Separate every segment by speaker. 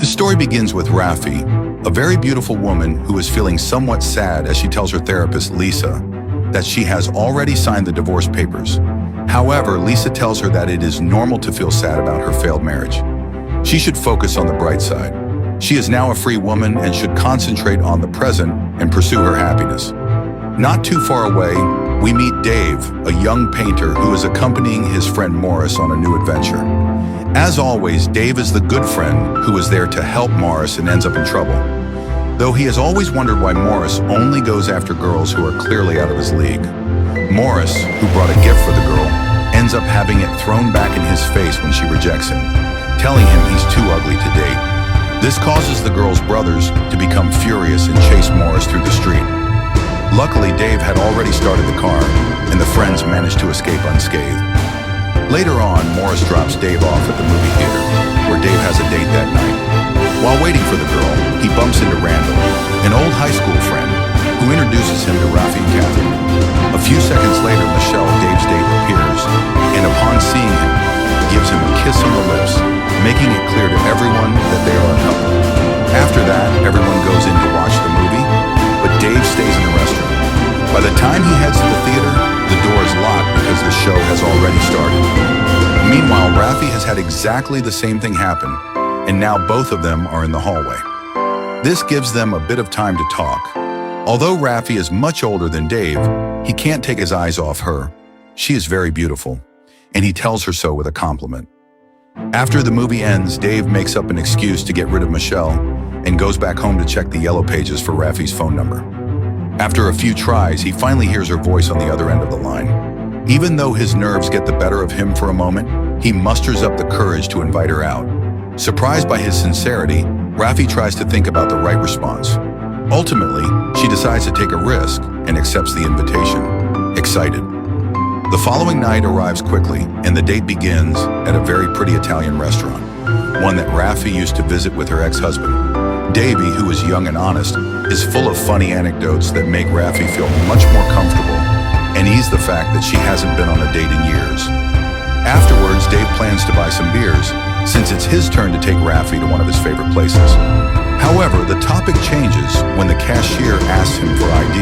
Speaker 1: story begins with Rafi, a very beautiful woman who is feeling somewhat sad as she tells her therapist, Lisa, that she has already signed the divorce papers. However, Lisa tells her that it is normal to feel sad about her failed marriage. She should focus on the bright side. She is now a free woman and should concentrate on the present and pursue her happiness. Not too far away, we meet Dave, a young painter who is accompanying his friend Morris on a new adventure. As always, Dave is the good friend who is there to help Morris and ends up in trouble. Though he has always wondered why Morris only goes after girls who are clearly out of his league. Morris, who brought a gift for the girl, ends up having it thrown back in his face when she rejects him, telling him he's too ugly to date. This causes the girl's brothers to become furious and chase Morris through the street. Luckily, Dave had already started the car, and the friends managed to escape unscathed. Later on, Morris drops Dave off at the movie theater, where Dave has a date that night. While waiting for the girl, he bumps into Randall, an old high school friend, who introduces him to Rafi and Catherine. A few seconds later, Michelle, Dave's date, appears, and upon seeing him, gives him a kiss on the lips, making it clear to everyone that they are a couple. After that, everyone goes in to watch the movie, but Dave stays in the restaurant. By the time he heads to the theater, the door is locked because the show has already started. Meanwhile, Rafi has had exactly the same thing happen, and now both of them are in the hallway. This gives them a bit of time to talk. Although Rafi is much older than Dave, he can't take his eyes off her. She is very beautiful, and he tells her so with a compliment. After the movie ends, Dave makes up an excuse to get rid of Michelle and goes back home to check the yellow pages for Rafi's phone number. After a few tries, he finally hears her voice on the other end of the line. Even though his nerves get the better of him for a moment, he musters up the courage to invite her out. Surprised by his sincerity, Rafi tries to think about the right response. Ultimately, she decides to take a risk and accepts the invitation, excited. The following night arrives quickly, and the date begins at a very pretty Italian restaurant, one that Rafi used to visit with her ex-husband. Davey, who is young and honest, is full of funny anecdotes that make Rafi feel much more comfortable and ease the fact that she hasn't been on a date in years. Afterwards, Dave plans to buy some beers, since it's his turn to take Rafi to one of his favorite places. However, the topic changes when the cashier asks him for ID,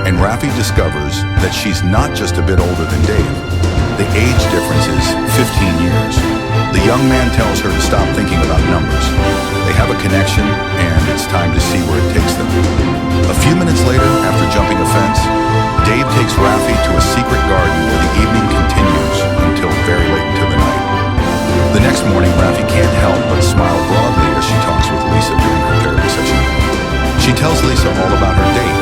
Speaker 1: and Rafi discovers that she's not just a bit older than Dave. The age difference is 15 years. The young man tells her to stop thinking about numbers. They have a connection, and it's time to see where it takes them. A few minutes later, after jumping a fence, Dave takes Rafi to a secret garden where the evening continues until very late into the night. The next morning, Rafi can't help but smile broadly as she talks with Lisa during her therapy session. She tells Lisa all about her date,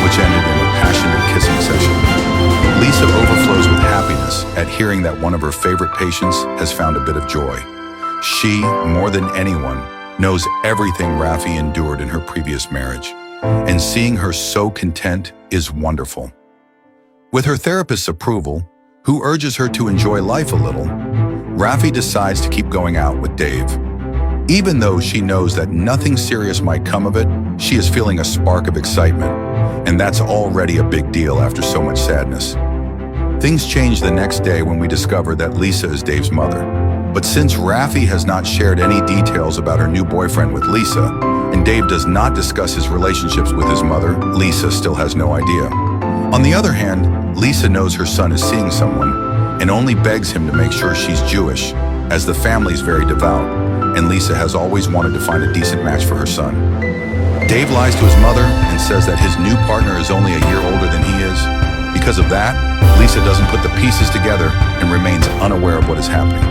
Speaker 1: which ended in a passionate kissing session. Lisa overflows with happiness at hearing that one of her favorite patients has found a bit of joy. She, more than anyone, knows everything Rafi endured in her previous marriage, and seeing her so content is wonderful. With her therapist's approval, who urges her to enjoy life a little, Rafi decides to keep going out with Dave. Even though she knows that nothing serious might come of it, she is feeling a spark of excitement, and that's already a big deal after so much sadness. Things change the next day when we discover that Lisa is Dave's mother. But since Rafi has not shared any details about her new boyfriend with Lisa, and Dave does not discuss his relationships with his mother, Lisa still has no idea. On the other hand, Lisa knows her son is seeing someone, and only begs him to make sure she's Jewish, as the family is very devout, and Lisa has always wanted to find a decent match for her son. Dave lies to his mother and says that his new partner is only a year older than he is. Because of that, Lisa doesn't put the pieces together and remains unaware of what is happening.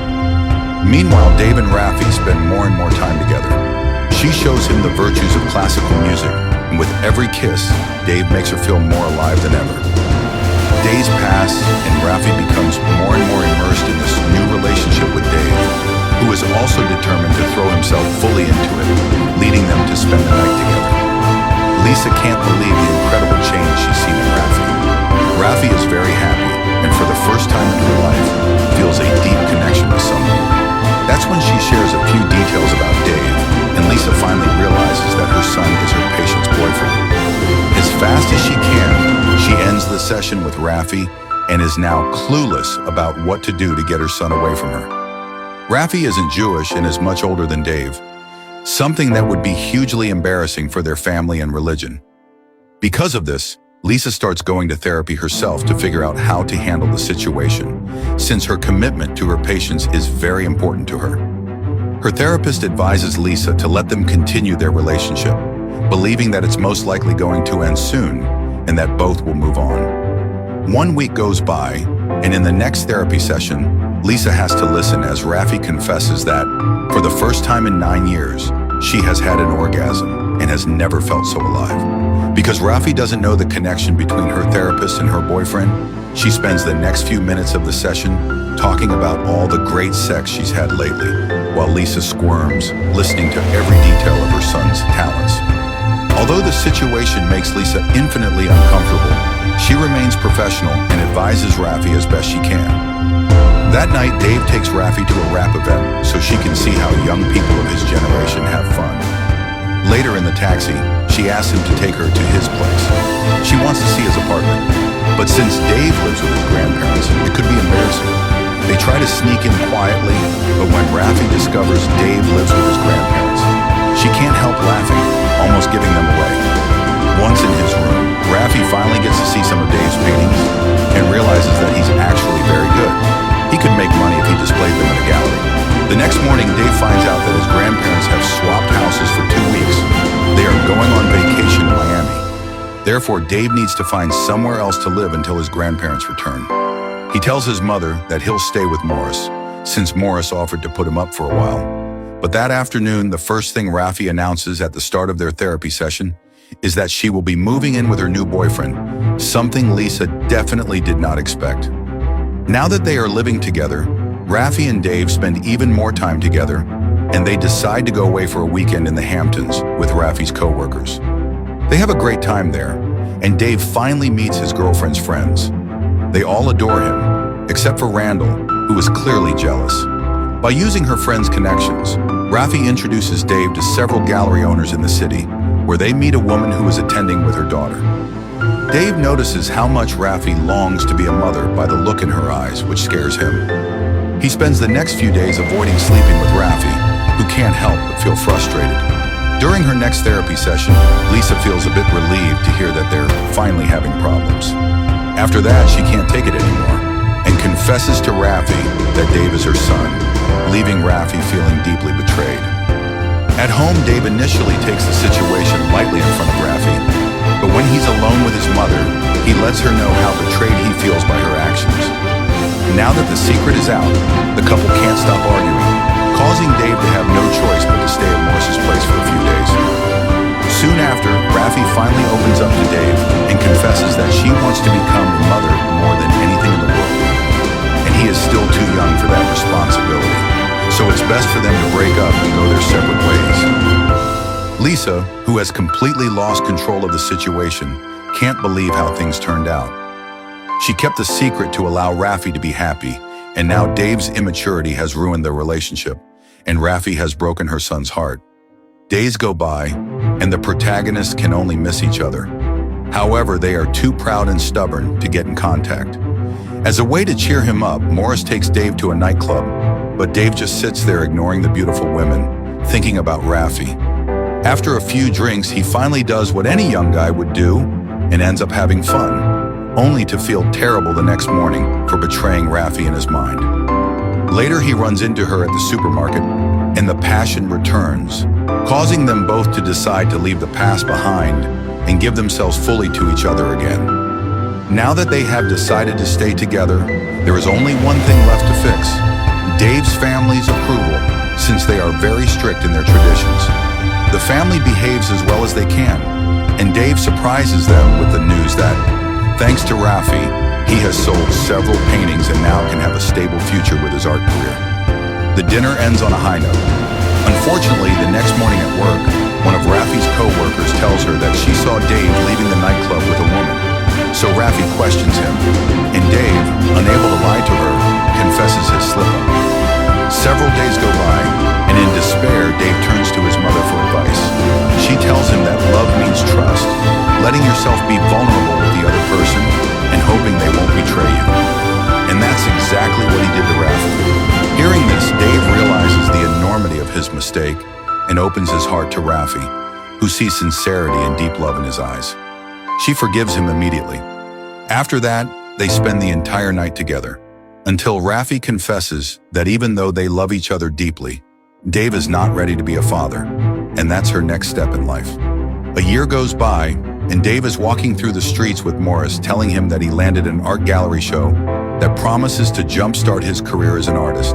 Speaker 1: Meanwhile, Dave and Rafi spend more and more time together. She shows him the virtues of classical music, and with every kiss, Dave makes her feel more alive than ever. Days pass, and Rafi becomes more and more immersed in this new relationship with Dave, who is also determined to throw himself fully into it, leading them to spend the night together. Lisa can't believe the incredible change she's seen in Rafi. Rafi is very happy, and for the first time in her life, feels a deep connection with someone. That's when she shares a few details about Dave, and Lisa finally realizes that her son is her patient's boyfriend. As fast as she can, she ends the session with Rafi and is now clueless about what to do to get her son away from her. Rafi isn't Jewish and is much older than Dave. something that would be hugely embarrassing for their family and religion. Because of this, Lisa starts going to therapy herself to figure out how to handle the situation, since her commitment to her patients is very important to her. Her therapist advises Lisa to let them continue their relationship, believing that it's most likely going to end soon and that both will move on. 1 week goes by, and in the next therapy session, Lisa has to listen as Rafi confesses that, for the first time in 9 years, she has had an orgasm and has never felt so alive. Because Rafi doesn't know the connection between her therapist and her boyfriend, she spends the next few minutes of the session talking about all the great sex she's had lately, while Lisa squirms, listening to every detail of her son's talents. Although the situation makes Lisa infinitely uncomfortable, she remains professional and advises Rafi as best she can. That night, Dave takes Rafi to a rap event so she can see how young people of his generation have fun. Later in the taxi, she asks him to take her to his place. She wants to see his apartment, but since Dave lives with his grandparents, it could be embarrassing. They try to sneak in quietly, but when Rafi discovers Dave lives with his grandparents, she can't help laughing, almost giving them away. Once in his room, Rafi finally gets to see some of Dave's paintings and realizes that he's actually very good. He could make money if he displayed them in a gallery. The next morning, Dave finds out that his grandparents have swapped houses for 2 weeks. They are going on vacation in Miami. Therefore, Dave needs to find somewhere else to live until his grandparents return. He tells his mother that he'll stay with Morris, since Morris offered to put him up for a while. But that afternoon, the first thing Rafi announces at the start of their therapy session is that she will be moving in with her new boyfriend, something Lisa definitely did not expect. Now that they are living together, Rafi and Dave spend even more time together, and they decide to go away for a weekend in the Hamptons with Rafi's co-workers. They have a great time there, and Dave finally meets his girlfriend's friends. They all adore him, except for Randall, who is clearly jealous. By using her friends' connections, Rafi introduces Dave to several gallery owners in the city, where they meet a woman who is attending with her daughter. Dave notices how much Rafi longs to be a mother by the look in her eyes, which scares him. He spends the next few days avoiding sleeping with Rafi, who can't help but feel frustrated. During her next therapy session, Lisa feels a bit relieved to hear that they're finally having problems. After that, she can't take it anymore and confesses to Rafi that Dave is her son, leaving Rafi feeling deeply betrayed. At home, Dave initially takes the situation lightly in front of Rafi, but when he's alone with his mother, he lets her know how betrayed he feels by her actions. Now that the secret is out, the couple can't stop arguing, causing Dave to have no choice but to stay at Morris's place for a few days. Soon after, Rafi finally opens up to Dave and confesses that she wants to become a mother more than anything in the world, and he is still too young for that responsibility. So it's best for them to break up and go their separate ways. Lisa, who has completely lost control of the situation, can't believe how things turned out. She kept the secret to allow Rafi to be happy, and now Dave's immaturity has ruined their relationship, and Rafi has broken her son's heart. Days go by, and the protagonists can only miss each other. However, they are too proud and stubborn to get in contact. As a way to cheer him up, Morris takes Dave to a nightclub, but Dave just sits there ignoring the beautiful women, thinking about Rafi. After a few drinks, he finally does what any young guy would do and ends up having fun, only to feel terrible the next morning for betraying Rafi in his mind. Later, he runs into her at the supermarket, and the passion returns, causing them both to decide to leave the past behind and give themselves fully to each other again. Now that they have decided to stay together, there is only one thing left to fix: Dave's family's approval, since they are very strict in their traditions. The family behaves as well as they can, and Dave surprises them with the news that, thanks to Rafi, he has sold several paintings and now can have a stable future with his art career. The dinner ends on a high note. Unfortunately, the next morning at work, one of Rafi's co-workers tells her that she saw Dave leaving the nightclub with a woman. So Rafi questions him, and Dave, unable to lie to her, confesses his slip-up. Several days go by, and in despair, Dave turns to his mother for advice. She tells him that love means trust, letting yourself be vulnerable with the other person, and hoping they won't betray you. And that's exactly what he did to Rafi. Hearing this, Dave realizes the enormity of his mistake and and opens his heart to Rafi, who sees sincerity and deep love in his eyes. She forgives him immediately. After that, they spend the entire night together, until Rafi confesses that even though they love each other deeply, Dave is not ready to be a father, and that's her next step in life. A year goes by, and Dave is walking through the streets with Morris, telling him that he landed an art gallery show that promises to jumpstart his career as an artist.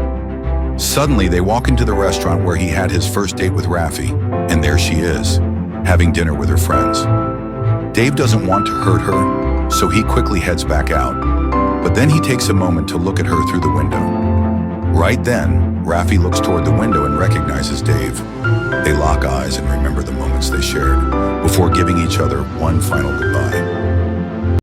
Speaker 1: Suddenly, they walk into the restaurant where he had his first date with Rafi, and there she is, having dinner with her friends. Dave doesn't want to hurt her, so he quickly heads back out. But then he takes a moment to look at her through the window. Right then, Rafi looks toward the window and recognizes Dave. They lock eyes and remember the moments they shared, before giving each other one final goodbye.